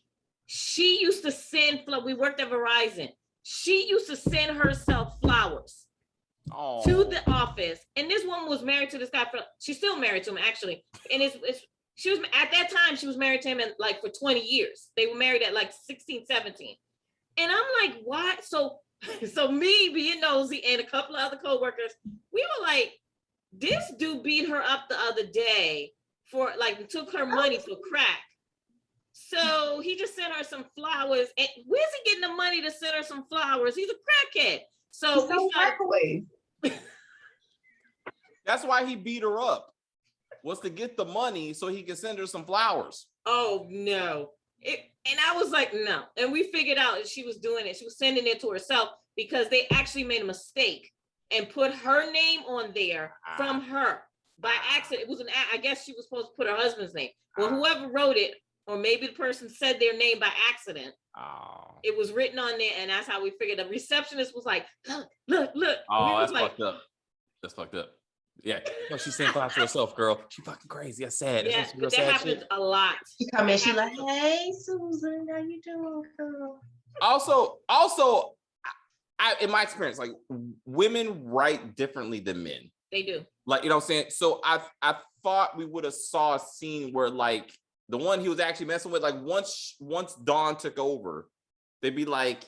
She used to send we worked at Verizon. She used to send herself flowers to the office, and this woman was married to this guy. She's still married to him actually, and she was at that time, she was married to him for 20 years. They were married at 16, 17. And I'm like, what? So me being nosy and a couple of other coworkers, we were like, this dude beat her up the other day for took her money for crack. So he just sent her some flowers. And where's he getting the money to send her some flowers? He's a crackhead. So
that's why he beat her up. Was to get the money so he could send her some flowers.
Oh no. And I was like, no. And we figured out that she was doing it. She was sending it to herself because they actually made a mistake and put her name on there from her by accident. It was I guess she was supposed to put her husband's name. Well, whoever wrote it, or maybe the person said their name by accident. It was written on there, and that's how we figured. The receptionist was like, look.
Oh, that's fucked up. That's fucked up. Yeah, no, she's saying flowers to herself, girl. She fucking crazy. That's sad.
Yeah, but that happens a lot.
She come in, she like, hey, Susan, how you doing, girl?
Also, I in my experience, like women write differently than men.
They do.
Like, you know what I'm saying? So I thought we would have saw a scene where like the one he was actually messing with, like once Dawn took over, they'd be like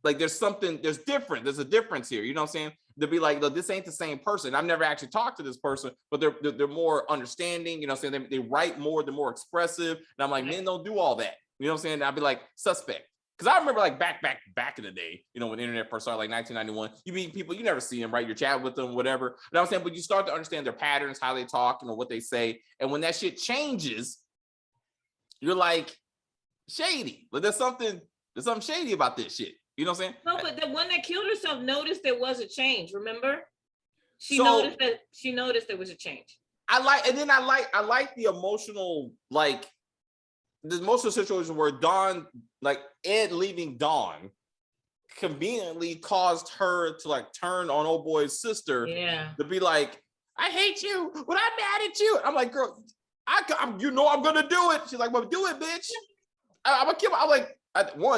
there's a difference here. You know what I'm saying? They'll be like, this ain't the same person. I've never actually talked to this person, but they're more understanding. You know what I'm saying? They write more, they're more expressive. And I'm like, men don't do all that. You know what I'm saying? I'd be like, suspect. Because I remember like back in the day, you know, when the internet first started, like 1991, you meet people, you never see them, right? You're chatting with them, whatever. You know what I'm saying? But you start to understand their patterns, how they talk, you know, what they say. And when that shit changes, you're like, shady. But there's something shady about this shit. You know what I'm saying?
No, but the one that killed herself noticed there was a change. Remember? She noticed there was a change.
I like the emotional, like the emotional situation where Dawn, like Ed leaving Dawn, conveniently caused her to like turn on old boy's sister.
Yeah.
To be like, I hate you, but I'm mad at you. I'm like, girl, I'm gonna do it. She's like, well, do it, bitch. I'm gonna kill her. I'm like,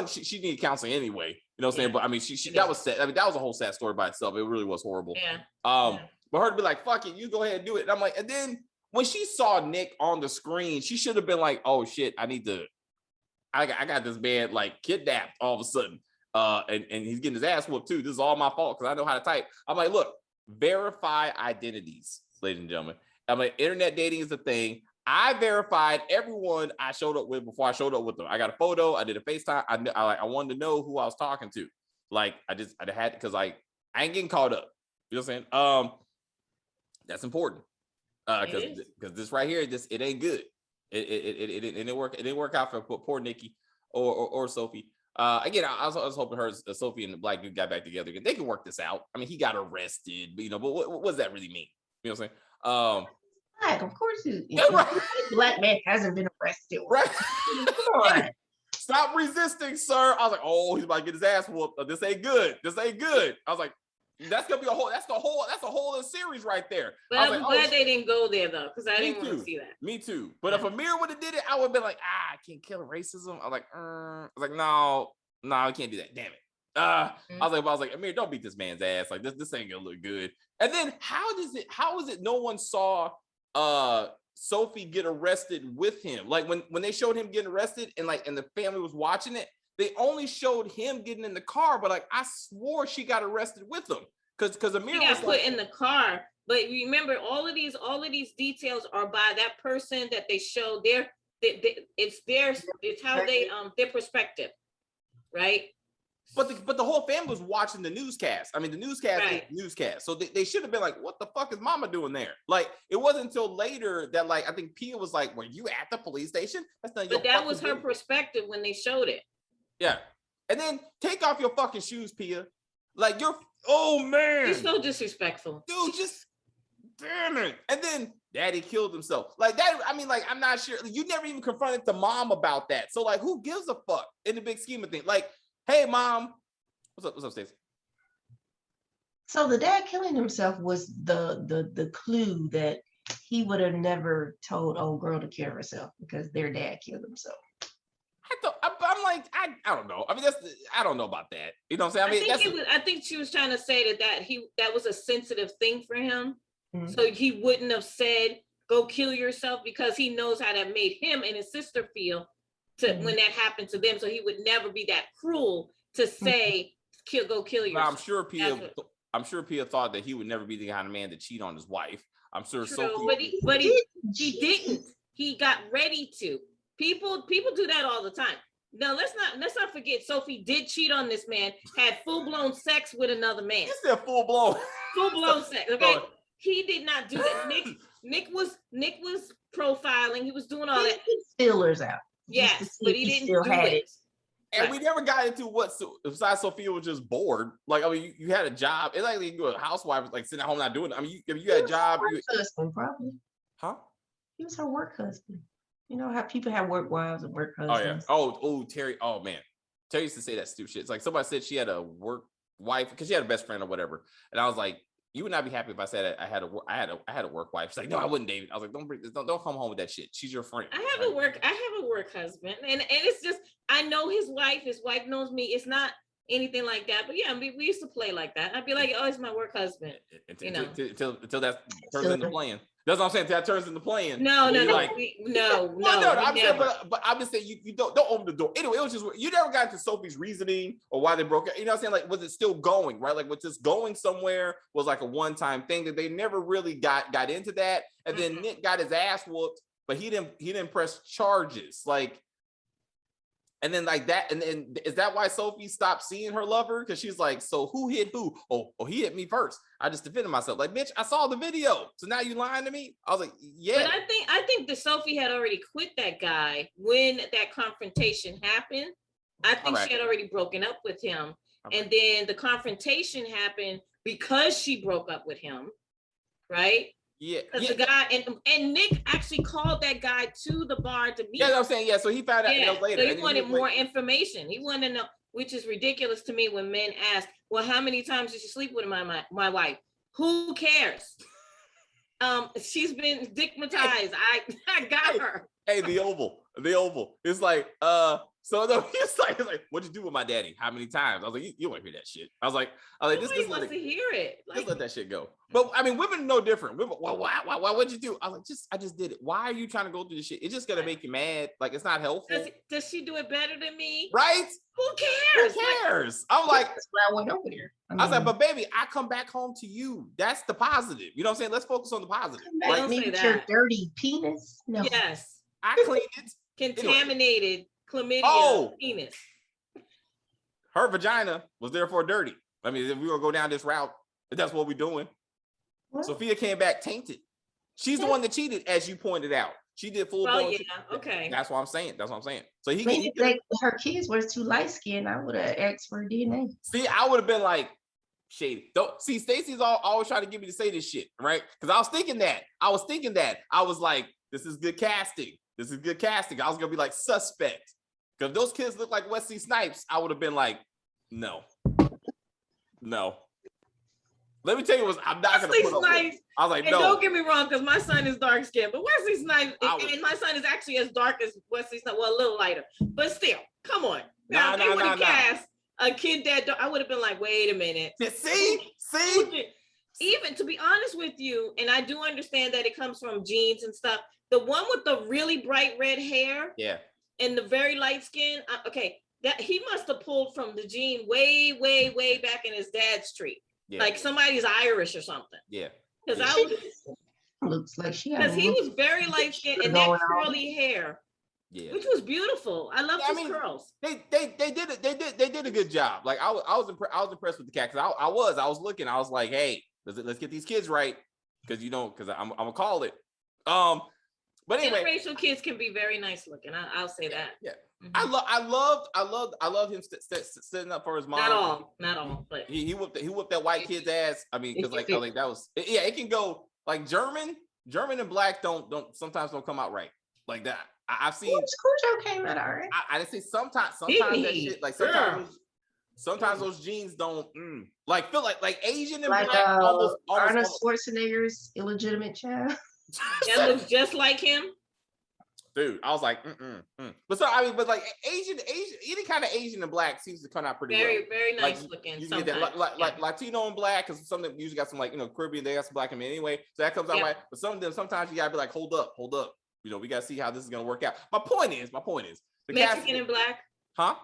she needed counseling anyway. You know what I'm saying? But I mean, she that was sad. I mean, that was a whole sad story by itself. It really was horrible.
Yeah.
But her to be like, fuck it, you go ahead and do it. And I'm like, and then when she saw Nick on the screen, she should have been like, oh shit, I got this man like kidnapped all of a sudden. And he's getting his ass whooped too. This is all my fault because I know how to type. I'm like, look, verify identities, ladies and gentlemen. I'm like, internet dating is the thing. I verified everyone I showed up with before I showed up with them. I got a photo. I did a FaceTime. I wanted to know who I was talking to. Like I had because I ain't getting caught up. You know what I'm saying? That's important. Because this right here, it ain't good. It didn't work. It didn't work out for poor Nikki or Sophie. Again, I was hoping Sophie and the black dude got back together. They can work this out. I mean, he got arrested, but but what does that really mean? You know what I'm saying?
Black, of course,
right.
Black man hasn't been arrested.
Right.
Come on.
Stop resisting, sir. I was like, oh, he's about to get his ass whooped. This ain't good. I was like, that's gonna be that's a whole other series right there.
But I'm glad they didn't go there though, because I didn't want to see that.
Me too. But if Amir would have did it, I would have been like, I can't kill racism. I was like, no, I can't do that. Damn it. I was like, Amir, don't beat this man's ass. Like this ain't gonna look good. And then how is it no one saw Sophie get arrested with him? Like when they showed him getting arrested and the family was watching it, they only showed him getting in the car, but I swore she got arrested with him because Amir
got put in the car. But remember, all of these details are by that person that they show. It's how they their perspective, right?
But the whole family was watching the newscast. I mean, the newscast is the newscast. So they should have been like, what the fuck is mama doing there? Like, it wasn't until later that I think Pia was like, were you at the police station? That's not your
that was her perspective when they showed it.
Yeah. And then take off your fucking shoes, Pia. Like oh man.
He's so disrespectful.
Dude, just damn it. And then daddy killed himself. Like that, I mean, I'm not sure. You never even confronted the mom about that. So who gives a fuck in the big scheme of things? Like, hey, mom. What's up, Stacey?
So the dad killing himself was the clue that he would have never told old girl to kill herself because their dad killed himself.
I'm like, I don't know. I mean, I don't know about that. You know what I'm saying? I mean,
I think she was trying to say that was a sensitive thing for him. Mm-hmm. So he wouldn't have said, go kill yourself, because he knows how that made him and his sister feel when that happened to them. So he would never be that cruel to say, go kill yourself.
I'm sure Pia thought that he would never be the kind of man to cheat on his wife. I'm sure.
Sophie, but he didn't. He got ready to. People do that all the time. Now let's not forget, Sophie did cheat on this man, had full-blown sex with another man.
You said full-blown
sex. Okay, he did not do that. Nick was profiling. He was doing all that.
Feelers out.
Yes, but he didn't do it.
And we never got into besides Sophia was just bored. Like, I mean, you had a job. It's like you were a housewife, sitting at home not doing it. I mean, you had a job.
Husband, probably.
Huh?
He was her work husband. You know how people have work wives and work husbands.
Oh yeah. Oh, Terry. Oh man, Terry used to say that stupid shit. It's like somebody said she had a work wife because she had a best friend or whatever, and I was like, you would not be happy if I said I had a work wife. She's like, no, I wouldn't, David. I was like, don't come home with that shit. She's your friend.
I have a work husband, and it's just, I know his wife. His wife knows me. It's not anything like that, but yeah, we used to play like that. I'd be like, oh, it's my work husband.
Until that turns into playing. That's what I'm saying. That turns into playing.
No. I'm
saying, but I'm just saying you don't open the door. Anyway, it was just, you never got into Sophie's reasoning or why they broke it. You know what I'm saying? Like, was it still going, right? Like, was this going somewhere? Was like a one-time thing that they never really got into that. And then Nick got his ass whooped, but he didn't press charges. Like, and then like that, and then is that why Sophie stopped seeing her lover? Because she's like, so who hit who? Oh, he hit me first. I just defended myself. Like, bitch, I saw the video. So now you lying to me? I was like, yeah.
But I think that Sophie had already quit that guy when that confrontation happened. I think she had already broken up with him. And then the confrontation happened because she broke up with him, right?
Yeah.
Because the guy and Nick actually called that guy to the bar to meet.
Yeah, I'm saying, so he found out later.
So he wanted more information. He wanted to know, which is ridiculous to me when men ask, well, how many times did you sleep with my wife? Who cares? She's been stigmatized. I got her.
Hey, the Oval. It's like, so he's like, what'd you do with my daddy? How many times? I was like, you won't hear that shit. I was like,
nobody wants to hear it.
Just let that shit go. But I mean, women are no different. Women, why? What'd you do? I was like, I just did it. Why are you trying to go through this shit? It's just gonna make you mad. Like, it's not helpful.
Does she do it better than me?
Right?
Who cares?
Who cares? I'm like,
that's why I went over there.
I was like, but baby, I come back home to you. That's the positive. You know what I'm saying? Let's focus on the positive.
Like, me with your dirty penis? No.
Yes.
I cleaned it.
Contaminated chlamydia penis.
Her vagina was therefore dirty. I mean, if we gonna go down this route, that's what we're doing. What? Sophia came back tainted. She's the one that cheated, as you pointed out. She did full blown.
Okay.
That's what I'm saying. So
her kids were too light skinned. I would have asked for DNA.
See, I would have been like, shady. Don't see, Stacey's always trying to get me to say this shit, right? Because I was thinking that. I was like, this is good casting. I was gonna be like suspect. Because if those kids look like Wesley Snipes, I would have been like, no. Let me tell you what, I'm not gonna
Wesley
put up with it.
Snipes.
I was like,
And
no.
don't get me wrong, because my son is dark skinned, but Wesley Snipes,
was-
and my son is actually as dark as Wesley Snipes, well, a little lighter, but still, come on. Now, if they would have cast a kid that dark, I would have been like, wait a minute.
See?
Even to be honest with you, and I do understand that it comes from genes and stuff. The one with the really bright red hair,
Yeah,
and the very light skin, okay, that he must have pulled from the gene way, way, way back in his dad's tree.
yeah.
Like somebody's Irish or something.
Yeah.
Because
looks like she
because he was very light skinned and that curly hair, which was beautiful. I love his curls.
They did a good job. Like I was impressed with the cat because I was looking. I was like, hey, let's get these kids right because I'm gonna call it. But anyway,
interracial kids can be very nice looking. I'll say that.
Yeah. Mm-hmm. I love him standing up for his mom.
Not all, but
he whooped that white kid's ass. I mean, because like that was it can go like German and black don't sometimes don't come out right like that. I've seen
Cujo came out all right.
I didn't say sometimes that shit like sometimes those genes don't like feel like Asian and
like
black almost
Arnold Schwarzenegger's illegitimate child.
That looks just like him.
Dude, I was like, But so I mean, but like Asian, any kind of Asian and black seems to come out pretty well.
Very nice looking.
You get that, like Latino and black, because some of them usually got some like Caribbean, they got some black in men anyway, so that comes out right. But some of them sometimes you gotta be like, hold up, we gotta see how this is gonna work out. My point is, the
Mexican and black,
huh?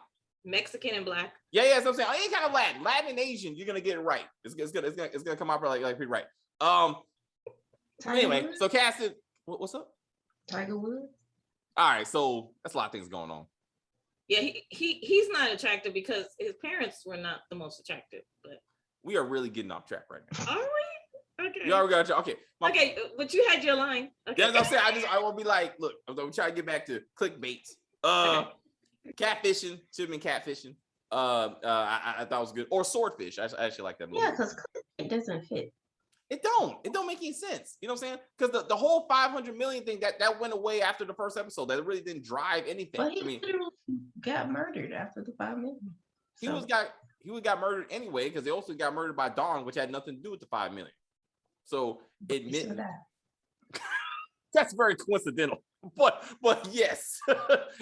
Mexican and black.
Yeah, that's what I'm saying. Any kind of Latin and Asian, you're gonna get it right. It's gonna come out like pretty right. Anyway, so casted. What's up?
Tiger Woods.
All right, so that's a lot of things going on.
Yeah, he's not attractive because his parents were not the most attractive. But
we are really getting off track right now.
Are we? Okay.
You already got your okay.
Okay, but you had your line. Okay.
Yeah, as I'm saying, I want to be like, look, I'm trying to get back to ClickBait. Catfishing should have been catfishing. I thought it was good, or swordfish. I actually like that movie.
Yeah, because it doesn't fit.
It don't make any sense. You know what I'm saying? Because the whole 500 million thing that went away after the first episode. That really didn't drive anything.
But he got murdered after the 5 million.
He got murdered anyway because they also got murdered by Dawn, which had nothing to do with the 5 million. So admit that's very coincidental. But yes.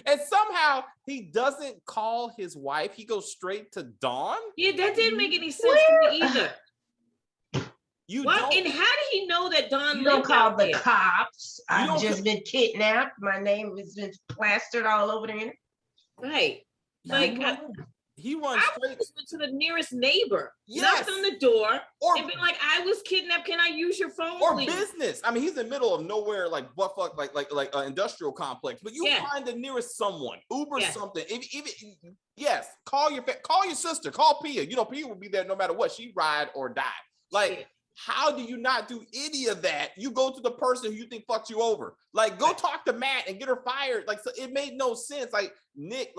And somehow he doesn't call his wife. He goes straight to Dawn.
Yeah, that didn't make any sense to me either. And how did he know that Dawn?
You don't call the cops. I've just been kidnapped. My name has been plastered all over the internet.
Right. Like
he runs straight
to the nearest neighbor.
Yes.
Knocked on the door and been like, "I was kidnapped. Can I use your phone?"
Or
please?
Business. I mean, he's in the middle of nowhere, like what fuck, like an industrial complex. But you find the nearest someone, Uber something. Yes, call your sister, call Pia. Pia will be there no matter what. She ride or die. Like. How do you not do any of that? You go to the person who you think fucked you over. Like, go talk to Matt and get her fired. Like, so it made no sense. Like, Nick,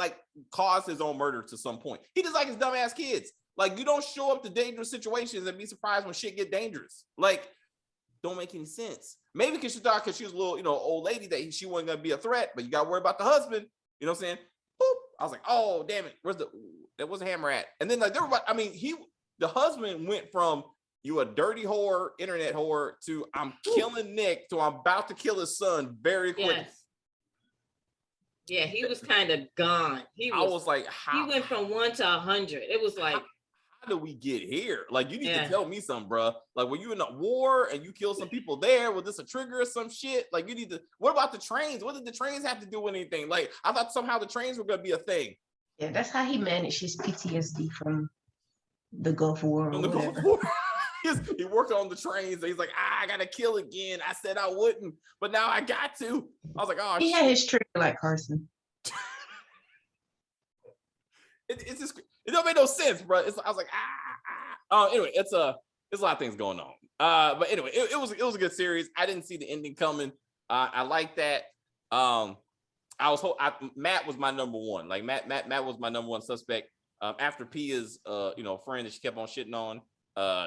caused his own murder to some point. He just like his dumbass kids. Like, you don't show up to dangerous situations and be surprised when shit get dangerous. Like, don't make any sense. Maybe because she thought because she was a little, old lady that she wasn't gonna be a threat, but you gotta worry about the husband. You know what I'm saying? Boop. I was like, oh damn it, where's the hammer at? And then like everybody, I mean, the husband went from you a dirty whore, internet whore, to I'm killing Nick, to I'm about to kill his son very quick.
Yes. Yeah, he was kind of gone. I
was like, how?
He went from 1 to 100. It was like,
how do we get here? Like, you need to tell me something, bro. Like, were you in a war and you killed some people there? Was this a trigger or some shit? Like, you need to. What about the trains? What did the trains have to do with anything? Like, I thought somehow the trains were gonna be a thing.
Yeah, that's how he managed his PTSD from the Gulf War.
He worked on the trains. And he's like, I gotta kill again. I said I wouldn't, but now I got to. I was like, oh,
he had his trigger like Carson.
It's just it don't make no sense, bro. I was like, anyway, it's a lot of things going on. But anyway, it was a good series. I didn't see the ending coming. I like that. Matt was my number one. Like Matt was my number one suspect. After Pia's friend that she kept on shitting on.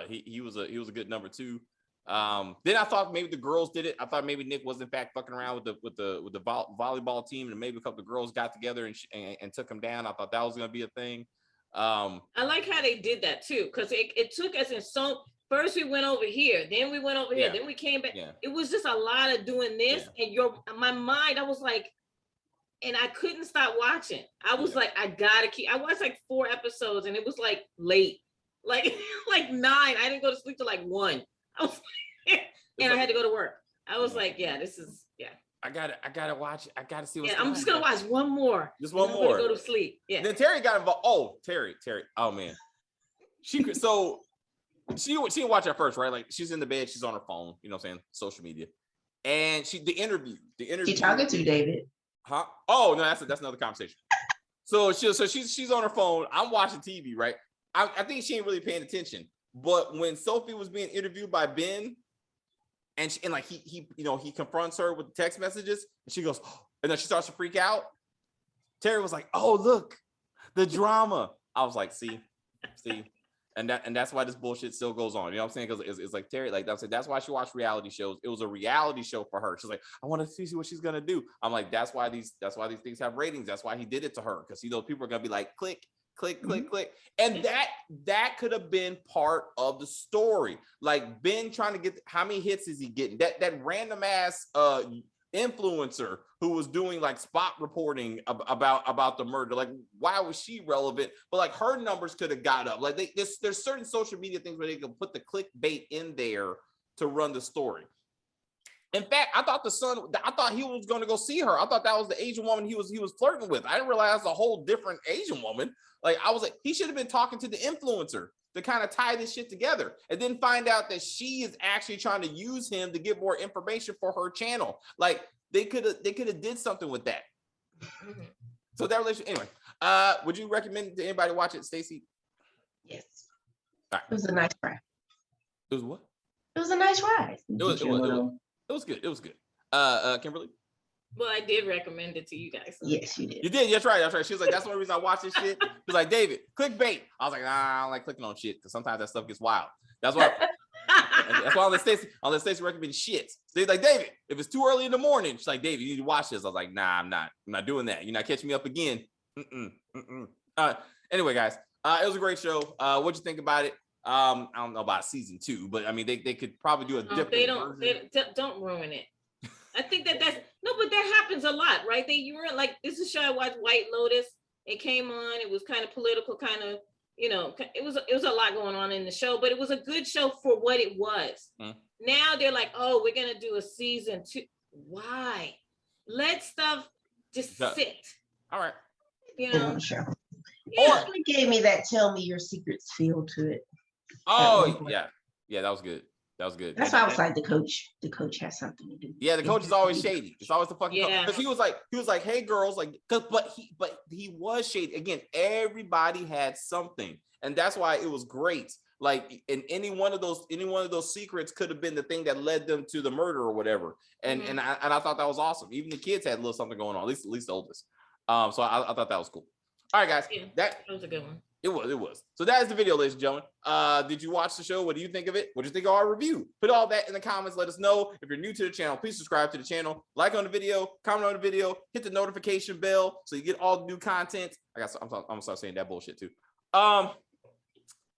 He was a good number 2. Then I thought maybe the girls did it. I thought maybe Nick was in fact fucking around with the volleyball team, and maybe a couple of girls got together and took him down. I thought that was gonna be a thing.
I like how they did that too, because it took us in so first we went over here, then we went over here, then we came back. It was just a lot of doing this, and my mind, I was like, and I couldn't stop watching. I was like, I gotta keep. I watched like 4 episodes, and it was like late, like 9. I didn't go to sleep till like 1. I was, and I had to go to work. I was like, this is.
I gotta watch it. I gotta see what's
I'm just gonna watch one more.
Just one more.
Go to sleep. Yeah.
Then Terry got involved. Oh, Terry. Oh man. She didn't watch it at first, right? Like she's in the bed, she's on her phone, you know what I'm saying? Social media. And the interview.
You talking to David?
Huh? Oh no, that's another conversation. So she's on her phone. I'm watching TV, right? I think she ain't really paying attention. But when Sophie was being interviewed by Ben, and he confronts her with text messages, and she goes, oh, and then she starts to freak out. Terry was like, "Oh, look, the drama." I was like, "See," and that's why this bullshit still goes on. You know what I'm saying? Because it's like Terry, like that's why she watched reality shows. It was a reality show for her. She's like, "I want to see what she's gonna do." I'm like, that's why these things have ratings. That's why he did it to her, because people are gonna be like, click. And that could have been part of the story. Like Ben trying to get, how many hits is he getting? That random ass influencer who was doing like spot reporting about the murder. Like, why was she relevant? But like her numbers could have got up. Like there's certain social media things where they can put the clickbait in there to run the story. In fact, I thought he was going to go see her. I thought that was the Asian woman he was flirting with. I didn't realize a whole different Asian woman. Like, I was like, he should have been talking to the influencer to kind of tie this shit together, and then find out that she is actually trying to use him to get more information for her channel. Like, they could have did something with that. So that relationship, anyway. Would you recommend to anybody watch it, Stacey?
Yes.
All right.
It was a nice ride.
It was what?
It was a nice ride.
It was good. It was good. Kimberly?
Well, I did recommend it to you guys. So.
Yes, you did.
You did. That's right. She was like, that's the only reason I watch this shit. She was like, David, clickbait. I was like, nah, I don't like clicking on shit because sometimes that stuff gets wild. That's why I'll let Stacey recommend shit. They're like, David, if it's too early in the morning, she's like, David, you need to watch this. I was like, nah, I'm not doing that. You're not catching me up again. Anyway, guys, it was a great show. What'd you think about it? I don't know about season 2, but I mean, they could probably do a different version.
They don't ruin it. I think but that happens a lot, right? You were like, this is a show I watched, White Lotus. It came on. It was kind of political, kind of, it was a lot going on in the show, but it was a good show for what it was. Now they're like, oh, we're gonna do a season 2. Why? Let stuff just sit.
All right.
Sure.
Yeah.
It gave me that tell me your secrets feel to it.
Oh yeah, that was good.
That's why I was like, the coach has something to do.
Yeah, the coach is always shady. It's always the fucking coach. Because he was like, hey girls, like, but he was shady. Again, everybody had something, and that's why it was great. Like, in any one of those secrets could have been the thing that led them to the murder or whatever. And I thought that was awesome. Even the kids had a little something going on. At least the oldest. So I thought that was cool. All right, guys.
Yeah,
that
was a good one.
It was. So that is the video, ladies and gentlemen. Did you watch the show? What do you think of it? What do you think of our review? Put all that in the comments. Let us know. If you're new to the channel, please subscribe to the channel. Like on the video, comment on the video, hit the notification bell so you get all the new content. I'm gonna start saying that bullshit too.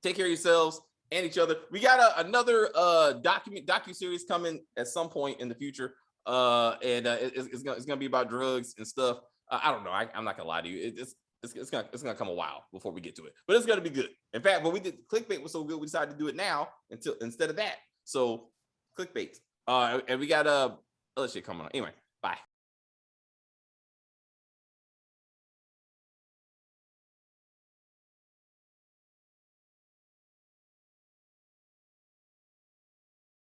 Take care of yourselves and each other. We got another docu-series coming at some point in the future. It's gonna be about drugs and stuff. I don't know. I'm not gonna lie to you. It's gonna come a while before we get to it, but it's gonna be good. In fact, when we did clickbait was so good, we decided to do it now instead of that. So clickbait. And we got other shit coming on. Anyway, bye.